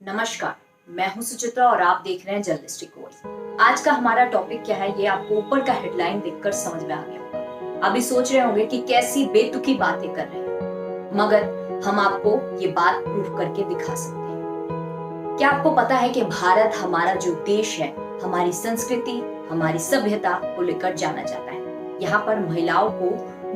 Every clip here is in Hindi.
नमस्कार, मैं हूं सुचित्रा और आप देख रहे हैं जर्नलिस्टिक कोर्स। आज का हमारा टॉपिक क्या है, ये आपको ऊपर का हेडलाइन देखकर समझ में आ गया होगा। अभी सोच रहे होंगे कि कैसी बेतुकी बातें कर रहे हैं, मगर हम आपको ये बात प्रूव करके दिखा सकते हैं। क्या आपको पता है कि भारत हमारा जो देश है, हमारी संस्कृति, हमारी सभ्यता को लेकर जाना जाता है। यहाँ पर महिलाओं को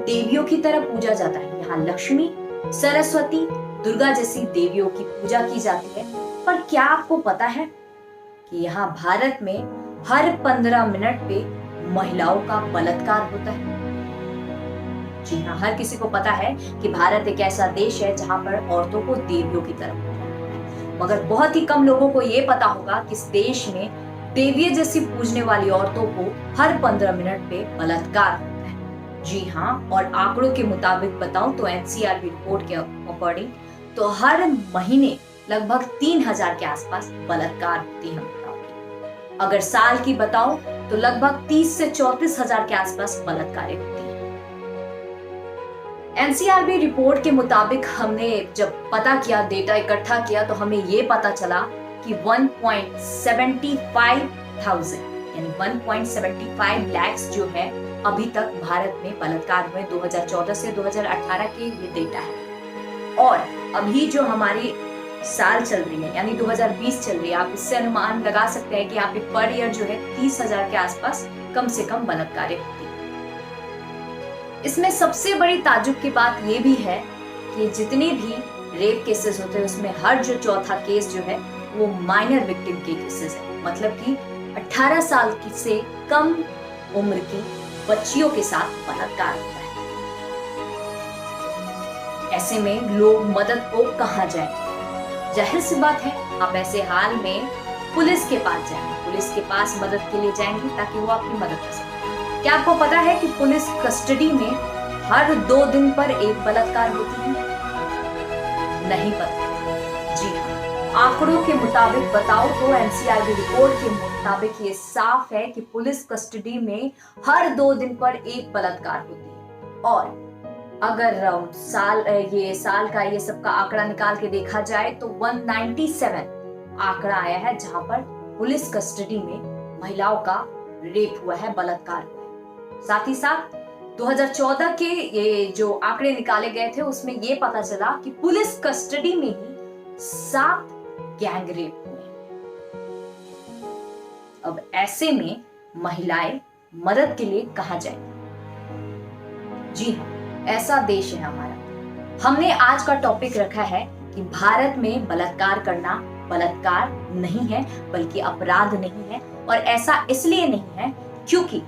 देवियों की तरह पूजा जाता है। यहाँ लक्ष्मी, सरस्वती, दुर्गा जैसी देवियों की पूजा की जाती है। पर क्या आपको पता है कि यहाँ भारत में हर 15 मिनट पे महिलाओं का बलात्कार होता है? जी हाँ, हर किसी को पता है कि भारत एक ऐसा देश है जहाँ पर औरतों को देवियों की तरह पूजा जाता है, मगर बहुत ही कम लोगों को ये पता होगा कि इस देश में देवियों जैसी पूजने वाली औरतों को हर 15 मिनट पे बलात्कार होता है। जी हाँ, और आंकड़ों के मुताबिक बताऊं तो एनसीआरबी रिपोर्ट के अकॉर्डिंग तो हर महीने लगभग 3000 के आसपास बलात्कार होती है महिलाओं की। अगर साल की बताऊं तो लगभग 30 से 34,000 के आसपास बलात्कार होती है। एनसीआरबी रिपोर्ट के मुताबिक हमने जब पता किया, डेटा इकट्ठा किया, तो हमें ये पता चला कि 1.75,000 यानी 1.75 लाख जो है अभी तक भारत में बलात्कार हुए। 2014 से 2018 के ये डेटा है। और अभी जो हमारी साल चल रही है यानी 2020 चल रही है, आप इससे अनुमान लगा सकते हैं कि यहाँ पे पर ईयर जो है 30,000 के आसपास कम से कम बलात्कार होती है। इसमें सबसे बड़ी ताज्जुब की बात ये भी है कि जितने भी रेप केसेस होते हैं उसमें हर जो चौथा केस जो है वो माइनर विक्टिम के केसेस है। मतलब कि 18 साल की से कम उम्र की बच्चियों के साथ बलात्कार होता है। ऐसे में लोग मदद को कहां जाएं? जाहिर सी बात है, आप ऐसे हाल में पुलिस के पास जाएंगे, पुलिस के पास मदद के लिए जाएंगे ताकि वो आपकी मदद कर सके। क्या आपको पता है कि पुलिस कस्टडी में हर 2 दिन पर एक बलात्कार होती है? नहीं पता। जी हाँ, आंकड़ों के मुताबिक बताओ तो एनसीआरबी रिपोर्ट के मुताबिक ये साफ है कि पुलिस कस्टडी में हर 2 दिन पर एक बलात्कार होती है। और अगर ये साल का ये सबका आंकड़ा निकाल के देखा जाए तो 197 आंकड़ा आया है जहां पर पुलिस कस्टडी में महिलाओं का रेप हुआ है, बलात्कार हुआ है। साथ ही साथ 2014 के ये जो आंकड़े निकाले गए थे उसमें ये पता चला कि पुलिस कस्टडी में ही 7 गैंग रेप हुए। अब ऐसे में महिलाएं मदद के लिए कहां जाएंगी? जी हाँ, ऐसा देश है हमारा। हमने आज का टॉपिक रखा है कि भारत में बलात्कार करना बलात्कार नहीं है बल्कि अपराध नहीं है। और ऐसा इसलिए नहीं है क्योंकि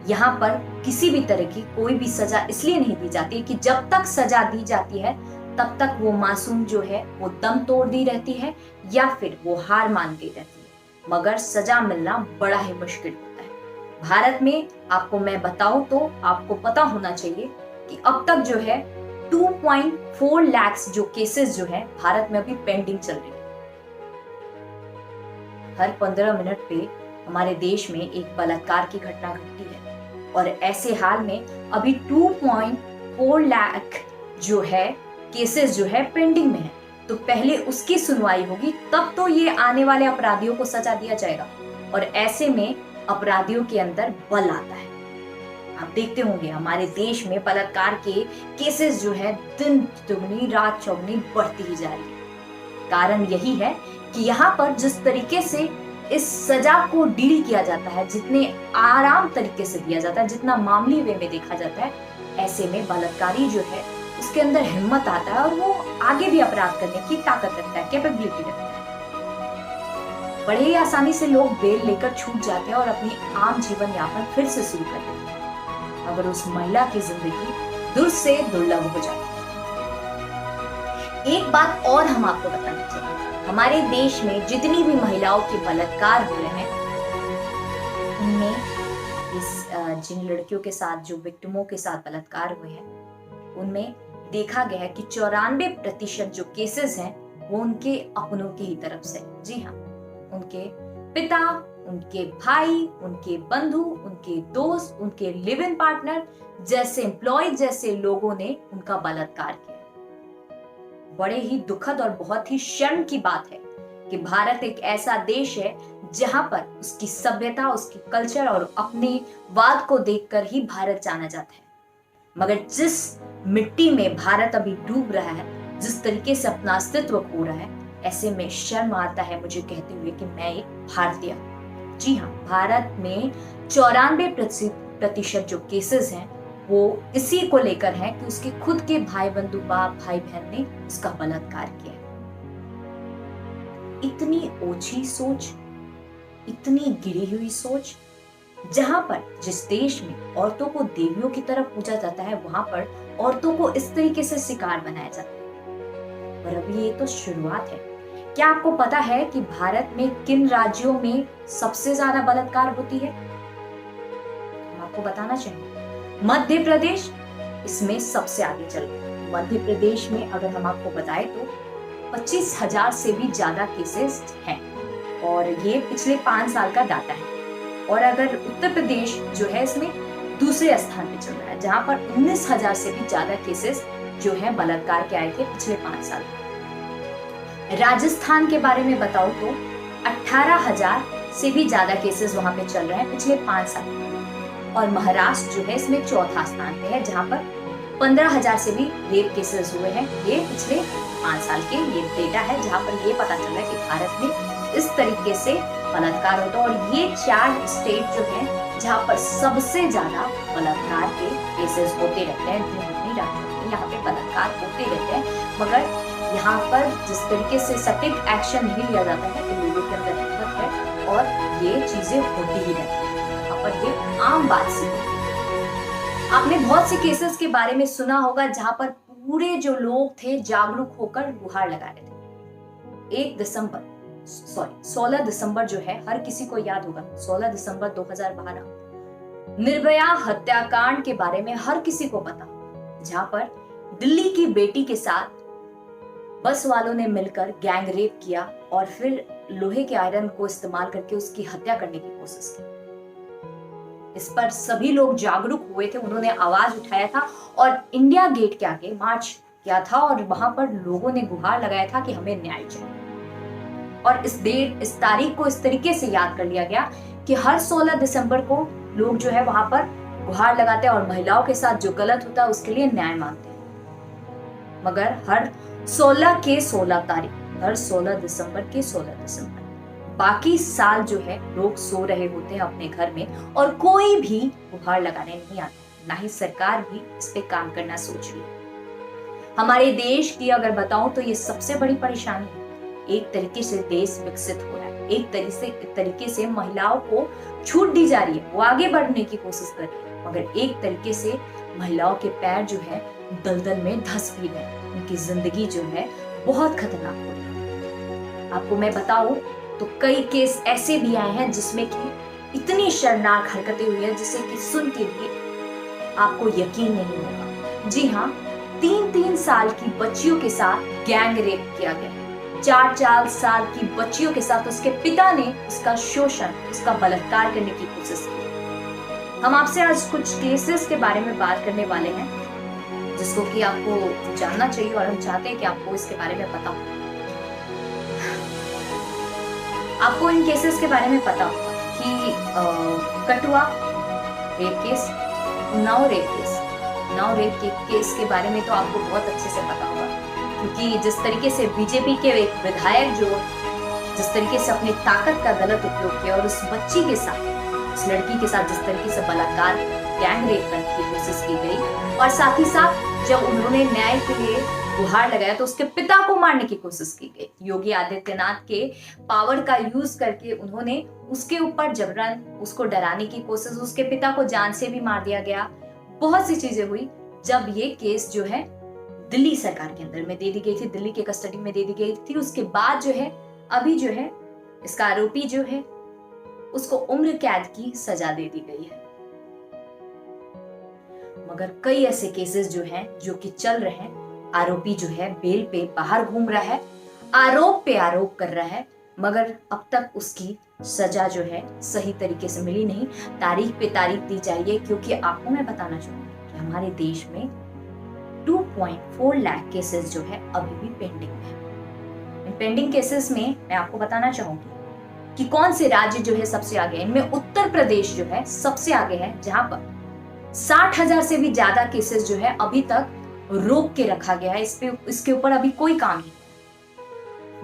यहाँ पर किसी भी तरह की कोई भी सजा इसलिए नहीं दी जाती कि जब तक सजा दी जाती है तब तक वो मासूम जो है वो दम तोड़ दी रहती है या फिर वो हार मान गई रहती है, मगर सजा मिलना बड़ा ही मुश्किल होता है। भारत में आपको मैं बताऊं तो आपको पता होना चाहिए कि अब तक जो है 2.4 लाख जो केसेस जो है भारत में अभी पेंडिंग चल रही है। हर 15 मिनट पे हमारे देश में एक बलात्कार की घटना घटती है। और ऐसे हाल में अभी 2.4 लाख जो है केसेस जो है पेंडिंग में है। तो पहले उसकी सुनवाई होगी, तब तो ये आने वाले अपराधियों को सजा दिया जाएगा। और ऐसे में अपराधियों के अंदर बल आता है। आप देखते होंगे हमारे देश में बलात्कार के केसेस जो है दिन दुगनी रात चौगनी बढ़ती ही जा रही है। कारण यही है कि यहाँ पर जिस तरीके से इस सजा को डील किया जाता है, जितने आराम तरीके से दिया जाता है, जितना मामूली वे में देखा जाता है, ऐसे में बलात्कारी जो है उसके अंदर हिम्मत आता है और वो आगे भी अपराध करने की ताकत रखता है, कैपेबिलिटी रखता है। बड़े ही आसानी से लोग बेल लेकर छूट जाते हैं और अपनी आम जीवन यापन फिर से शुरू कर देते हैं, अगर उस महिला की जिंदगी दूर से दुर्लभ हो जाती है। एक बात और हम आपको बताना चाहिए, हमारे देश में जितनी भी महिलाओं के बलात्कार हो रहे हैं उनमें जिन लड़कियों के साथ जो विक्टिमों के साथ बलात्कार हुए हैं उनमें देखा गया है कि 94% जो केसेस हैं वो उनके अपनों की ही तरफ से। जी हाँ, उनके पिता, उनके भाई, उनके बंधु, उनके दोस्त, उनके लिव इन पार्टनर जैसे एम्प्लॉय जैसे लोगों ने उनका बलात्कार किया। बड़े ही दुखद और बहुत ही शर्म की बात है कि भारत एक ऐसा देश है जहां पर उसकी सभ्यता, उसकी कल्चर और अपनी वाद को देखकर ही भारत जाना जाता है। मगर जिस मिट्टी में भारत अभी डूब रहा है, जिस तरीके से अपना अस्तित्व खो रहा है, ऐसे में शर्म आता है मुझे कहते हुए कि मैं एक भारतीय हूं। जी हाँ, भारत में 94% जो केसेस हैं वो इसी को लेकर है कि उसके खुद के भाई बंधु, बाप, भाई बहन ने उसका बलात्कार किया है। इतनी ओछी सोच, इतनी गिरी हुई सोच, जहां पर जिस देश में औरतों को देवियों की तरह पूजा जाता है, वहां पर औरतों को इस तरीके से शिकार बनाया जाता है। पर अभी ये तो शुरुआत है। क्या आपको पता है कि भारत में किन राज्यों में सबसे ज्यादा बलात्कार होती है? हम आपको बताना चाहेंगे, मध्य प्रदेश इसमें सबसे आगे चल रहा है। मध्य प्रदेश में अगर हम आपको बताएं तो 25,000 से भी ज्यादा केसेस हैं और ये पिछले 5 साल का डाटा है। और अगर उत्तर प्रदेश जो है इसमें दूसरे स्थान पे चल रहा है, जहां पर 19,000 से भी ज्यादा केसेस जो है बलात्कार के आए थे पिछले 5 साल में। राजस्थान के बारे में बताओ तो 18,000 से भी ज्यादा केसेस वहां पे चल रहे हैं पिछले 5 साल में। और महाराष्ट्र जो है इसमें चौथा स्थान पे है, जहां पर 15,000 से भी रेप केसेस हुए हैं। ये पिछले 5 साल के ये डेटा है, जहां पर ये पता चल रहा है कि भारत में इस तरीके से बलात्कार होता है। और ये 4 स्टेट जो है जहां पर सबसे ज्यादा बलात्कार के केसेस होते रहते हैं, यहाँ पे बलात्कार होते रहते हैं। मगर यहाँ पर जिस तरीके से सटीक एक्शन नहीं लिया जाता है तो लोगों के अंदर हिम्मत है और ये चीजें होती ही रहती है। यहाँ पर ये आम बात सी है। आपने बहुत से केसेस के बारे में सुना होगा जहां पर पूरे जो लोग थे जागरूक होकर गुहार लगा रहे थे। 16 दिसंबर जो है हर किसी को याद होगा, 16 दिसंबर 2012 निर्भया हत्याकांड के बारे में हर किसी को पता, जहां पर दिल्ली की बेटी के साथ बस वालों ने मिलकर गैंग रेप किया और फिर लोहे के आयरन को इस्तेमाल करके उसकी हत्या करने की कोशिश की। इस पर सभी लोग जागरूक हुए थे, उन्होंने आवाज उठाया था और इंडिया गेट के आगे मार्च किया था और वहां पर लोगों ने गुहार लगाया था कि हमें न्याय चाहिए। और इस तारीख को इस तरीके से याद कर लिया गया कि हर 16 दिसंबर को लोग जो है वहां पर गुहार लगाते हैं और महिलाओं के साथ जो गलत होता है उसके लिए न्याय मांगते हैं। मगर हर 16 दिसंबर के 16 दिसंबर बाकी साल जो है लोग सो रहे होते हैं अपने घर में और कोई भी गुहार लगाने नहीं आता, ना ही सरकार भी इस पे काम करना सोच रही है। हमारे देश की अगर बताऊं तो ये सबसे बड़ी परेशानी है। एक तरीके से देश विकसित हो रहा है, एक तरीके से महिलाओं को छूट दी जा रही है, वो आगे बढ़ने की कोशिश कर रही है, मगर एक तरीके से महिलाओं के पैर जो है दलदल में धंस भी गए, उनकी जिंदगी जो है बहुत खतरनाक हो रही है। आपको मैं बताऊं तो कई केस ऐसे भी आए हैं जिसमें कि इतनी शर्मनाक हरकतें हुई है जिसे कि सुन के भी आपको यकीन नहीं होगा। जी हाँ, 3-3 साल की बच्चियों के साथ गैंग रेप किया गया। 4-4 साल की बच्चियों के साथ उसके पिता ने उसका शोषण, उसका बलात्कार करने की कोशिश की। हम आपसे आज कुछ केसेस के बारे में बात करने वाले हैं जिसको कि आपको जानना चाहिए और हम चाहते हैं कि आपको इसके बारे में पता हो। आपको इन केसेस के बारे में पता होगा कि Kathua rape case, Unnao rape case के बारे में तो आपको बहुत अच्छे से पता होगा, क्योंकि जिस तरीके से बीजेपी के एक विधायक जो जिस तरीके से अपनी ताकत का गलत उपयोग किया और उस बच्ची के साथ, उस लड़की के साथ जिस तरीके से बलात्कार, गैंग रेप करने की कोशिश की गई और साथ ही साथ जब उन्होंने न्याय के लिए गुहार लगाया तो उसके पिता को मारने की कोशिश की गई। योगी आदित्यनाथ के पावर का यूज करके उन्होंने उसके ऊपर जबरन उसको डराने की कोशिश, उसके पिता को जान से भी मार दिया गया। बहुत सी चीजें हुई जब ये केस जो है दिल्ली सरकार के अंदर में दे दी गई थी, दिल्ली के कस्टडी में दे दी गई थी। उसके बाद जो है अभी जो है इसका आरोपी जो है उसको उम्र कैद की सजा दे दी गई है। मगर कई ऐसे केसेस जो हैं जो कि चल रहे हैं, आरोपी जो है बेल पे बाहर घूम रहा है, आरोप पे आरोप कर रहा है, मगर अब तक उसकी सजा जो है सही तरीके से मिली नहीं। तारीख पे तारीख दी जा रही है, क्योंकि आपको मैं बताना चाहूंगी कि हमारे देश में 2.4 लाख केसेस जो है अभी भी पेंडिंग में है। इन पेंडिंग केसेस में मैं आपको बताना चाहूंगी कि कौन से राज्य जो है सबसे आगे है। इनमें उत्तर प्रदेश जो है सबसे आगे है, जहां पर 60,000 से भी ज्यादा केसेस जो है अभी तक रोक के रखा गया है। इसके ऊपर अभी कोई काम नहीं।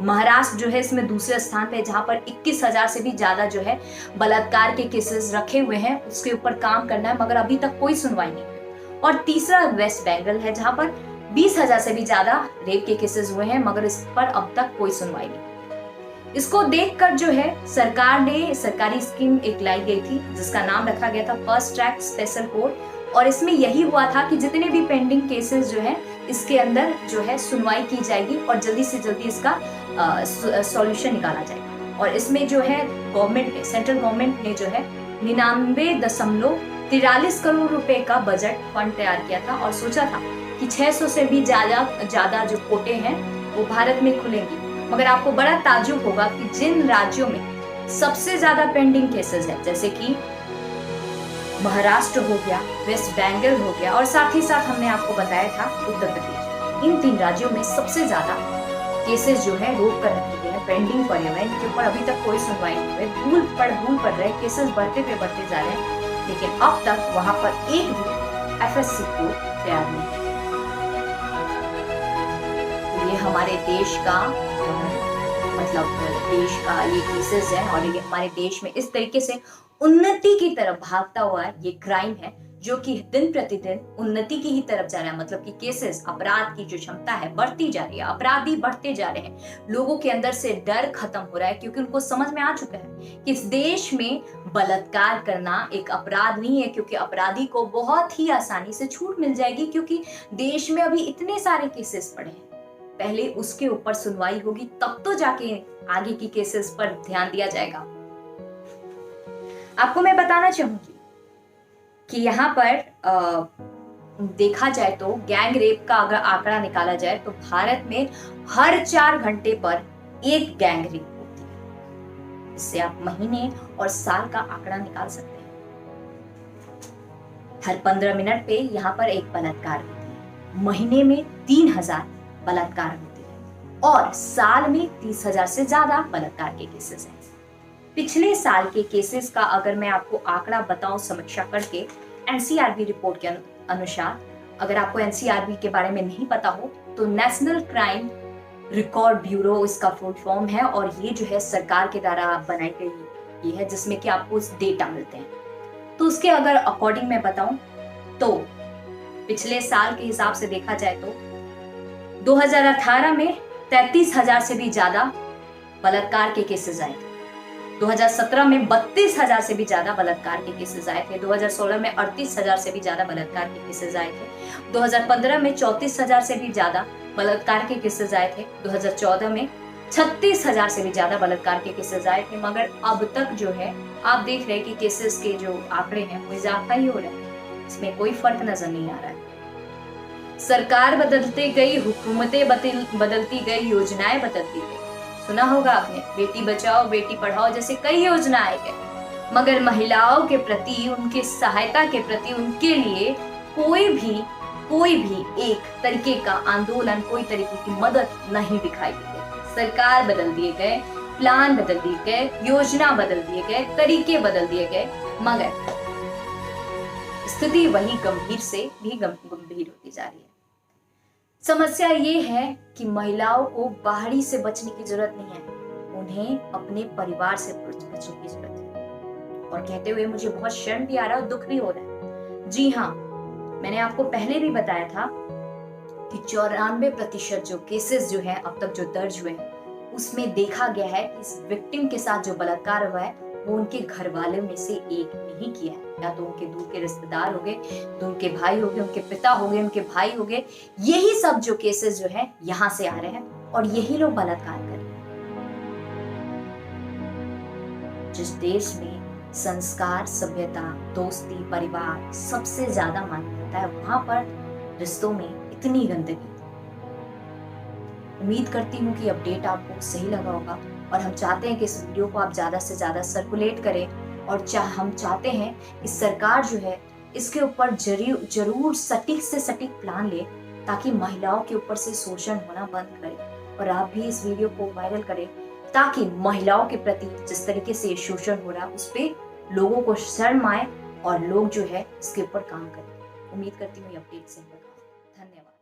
महाराष्ट्र जो है इसमें दूसरे स्थान पे, जहां पर 21,000 से भी ज्यादा जो है बलात्कार के केसेस रखे हुए हैं, उसके ऊपर काम करना है, मगर अभी तक कोई सुनवाई नहीं हुई। और तीसरा वेस्ट बंगाल है, जहां पर 20,000 से भी ज्यादा रेप के केसेस हुए हैं, मगर इस पर अब तक कोई सुनवाई नहीं। इसको देखकर जो है सरकार ने सरकारी स्कीम एक लाई गई थी, जिसका नाम रखा गया था फास्ट ट्रैक स्पेशल कोर्ट। और इसमें यही हुआ था कि जितने भी पेंडिंग केसेस जो है इसके अंदर जो है सुनवाई की जाएगी और जल्दी से जल्दी इसका सॉल्यूशन निकाला जाएगा। और इसमें जो है गवर्नमेंट ने, सेंट्रल गवर्नमेंट ने जो है 99.43 करोड़ रुपए का बजट फंड तैयार किया था और सोचा था कि 600 से भी ज्यादा जो कोटे हैं वो भारत में खुलेंगी। मगर आपको बड़ा ताज्जुब होगा कि जिन राज्यों में सबसे ज्यादा पेंडिंग केसेस है, जैसे कि महाराष्ट्र हो गया, वेस्ट बंगाल हो गया और साथ ही साथ हमने आपको बताया था उत्तर प्रदेश, इन 3 राज्यों में सबसे ज्यादा केसेस जो है रोक कर रखे गए हैं, पेंडिंग पड़े हुए हैं, इनके ऊपर अभी तक कोई सुनवाई नहीं हुई। भूल पड़ रहे, केसेस बढ़ते जा रहे हैं, लेकिन अब तक वहां पर एक भी FSC को तैयार नहीं है। तो ये हमारे देश का देश का ये केसेस है और ये हमारे देश में इस तरीके से उन्नति की तरफ भागता हुआ ये क्राइम है, जो कि दिन प्रतिदिन उन्नति की ही तरफ जा रहा है। मतलब कि केसेस, अपराध की जो क्षमता है बढ़ती जा रही है, अपराधी बढ़ते जा रहे हैं, लोगों के अंदर से डर खत्म हो रहा है, क्योंकि उनको समझ में आ चुका है कि इस देश में बलात्कार करना एक अपराध नहीं है, क्योंकि अपराधी को बहुत ही आसानी से छूट मिल जाएगी, क्योंकि देश में अभी इतने सारे केसेस पड़े हैं। पहले उसके ऊपर सुनवाई होगी, तब तो जाके आगे की केसेस पर ध्यान दिया जाएगा। आपको मैं बताना चाहूंगी कि यहाँ पर देखा जाए तो गैंग रेप का अगर आंकड़ा निकाला जाए तो भारत में हर 4 घंटे पर एक गैंग रेप होती है। इससे आप महीने और साल का आंकड़ा निकाल सकते हैं। हर 15 मिनट पे यहाँ पर एक बलात्कार होती है, महीने में 3,000 बलात्कार होते हैं और साल में 30,000 से ज्यादा बलात्कार के केसेस हैं। पिछले साल के केसेस का अगर मैं आपको आंकड़ा बताऊं समीक्षा करके, NCRB रिपोर्ट के अनुसार, अगर आपको NCRB के बारे में नहीं पता हो तो नेशनल क्राइम रिकॉर्ड ब्यूरो इसका फुल फॉर्म है, और ये जो है सरकार के द्वारा बनाई गई ये है, जिसमें कि आपको डेटा मिलते हैं। तो उसके अगर अकॉर्डिंग मैं बताऊं तो पिछले साल के हिसाब से देखा जाए तो 2018 में 33,000 से भी ज्यादा बलात्कार के केसेस आए थे। 2017 में 32,000 से भी ज्यादा बलात्कार के केसेस आए थे। 2016 में 38,000 से भी ज्यादा बलात्कार के केसेस आए थे। 2015 में 34,000 से भी ज्यादा बलात्कार के केसेस आए थे। 2014 में 36,000 से भी ज्यादा बलात्कार के केसेस आए थे। मगर अब तक जो है आप देख रहे हैं कि केसेस के जो आंकड़े हैं वो इजाफा ही हो रहा है, इसमें कोई फर्क नजर नहीं आ रहा है। सरकार बदलती गई, हुकूमतें बदलती गई, योजनाएं बदलती गई। सुना होगा आपने, बेटी बचाओ बेटी पढ़ाओ जैसे कई योजनाएं गए, मगर महिलाओं के प्रति, उनके सहायता के प्रति, उनके लिए कोई भी एक तरीके का आंदोलन, कोई तरीके की मदद नहीं दिखाई दी गई। सरकार बदल दिए गए, प्लान बदल दिए गए, योजना बदल दिए गए, तरीके बदल दिए गए, मगर स्थिति वही गंभीर से भी गंभीर होती जा रही है। समस्या ये है कि महिलाओं को बाहरी से बचने की जरूरत नहीं है, उन्हें अपने परिवार से बचने की जरूरत है। और कहते हुए मुझे बहुत शर्म भी आ रहा है और दुख भी हो रहा है। जी हाँ, मैंने आपको पहले भी बताया था कि 94% जो केसेस जो है अब तक जो दर्ज हुए हैं, उसमें देखा गया है कि इस विक्टिम के साथ जो बलात्कार हुआ है वो उनके घर वाले में से एक ने ही किया है। या तो उनके दूर के रिश्तेदार हो गए, तो उनके भाई हो गए, उनके पिता हो गए, उनके भाई हो गए। यही सब जो केसेस जो है यहाँ से आ रहे हैं और यही लोग बलात्कार कर रहे हैं। जिस देश में संस्कार, सभ्यता, दोस्ती, परिवार सबसे ज्यादा माना जाता है, वहां पर रिश्तों में इतनी गंदगी। उम्मीद करती हूँ कि अपडेट आपको सही लगा होगा और हम चाहते हैं कि इस वीडियो को आप ज्यादा से ज्यादा सर्कुलेट करें और हम चाहते हैं कि सरकार जो है इसके ऊपर जरूर सटीक से सटीक प्लान ले, ताकि महिलाओं के ऊपर से शोषण होना बंद करे और आप भी इस वीडियो को वायरल करें ताकि महिलाओं के प्रति जिस तरीके से ये शोषण हो रहा है उस पर लोगों को शर्म आए और लोग जो है इसके ऊपर काम करें। उम्मीद करती हूँ ये अपडेट से लगा। धन्यवाद।